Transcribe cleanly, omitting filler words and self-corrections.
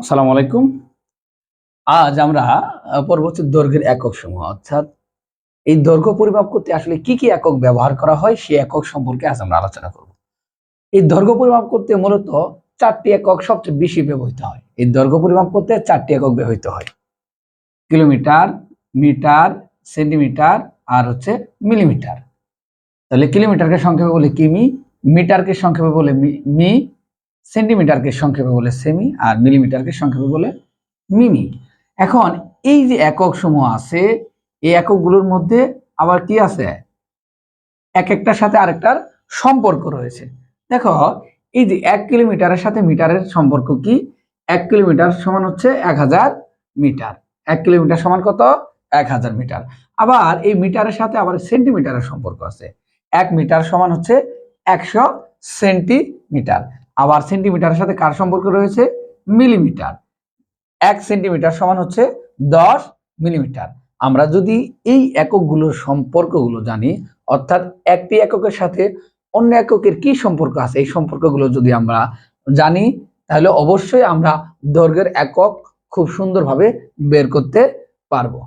আসসালামু আলাইকুম। আজ আমরা পরবর্তী দৈর্ঘ্যের একক সমূহ অর্থাৎ এই দৈর্ঘ্য পরিমাপ করতে আসলে কি কি একক ব্যবহার করা হয় সেই একক সম্পর্কে আজ আমরা আলোচনা করব। এই দৈর্ঘ্য পরিমাপ করতে মূলত 4টি একক সবচেয়ে বেশি ব্যবহৃত হয়। এই দৈর্ঘ্য পরিমাপ করতে 4টি একক ব্যবহৃত হয়। কিলোমিটার, মিটার, সেন্টিমিটার আর মিলিমিটার। তাহলে কিলোমিটারকে সংক্ষেপে বলে কিমি, মিটারকে সংক্ষেপে বলে মি, সেন্টিমিটারকে সংক্ষেপে বলে সেমি আর মিলিমিটারকে সংক্ষেপে বলে মিমি। এখন এই যে একক সমূহ আছে এই এককগুলোর মধ্যে আবার কি আছে, এক একটার সাথে আরেকটার সম্পর্ক রয়েছে। দেখো, এই যে 1 কিলোমিটারের সাথে মিটারের সম্পর্ক কি? 1 কিলোমিটার সমান 1000 মিটার। 1 কিলোমিটার সমান কত? 1000 মিটার। আবার এই মিটারের সাথে আবার সেন্টিমিটারের সম্পর্ক আছে। 1 মিটার সমান 100 সেন্টিমিটার। আবার সেন্টিমিটারের সাথে কার সম্পর্ক রয়েছে? মিলিমিটার। 1 সেন্টিমিটার সমান 10 মিলিমিটার। আমরা যদি এই এককগুলোর সম্পর্কগুলো জানি, অর্থাৎ একটি এককের সাথে অন্য এককের কি সম্পর্ক আছে এই সম্পর্কগুলো যদি আমরা জানি, তাহলে অবশ্যই আমরা দৈর্ঘ্যের একক খুব সুন্দরভাবে বের করতে পারবো।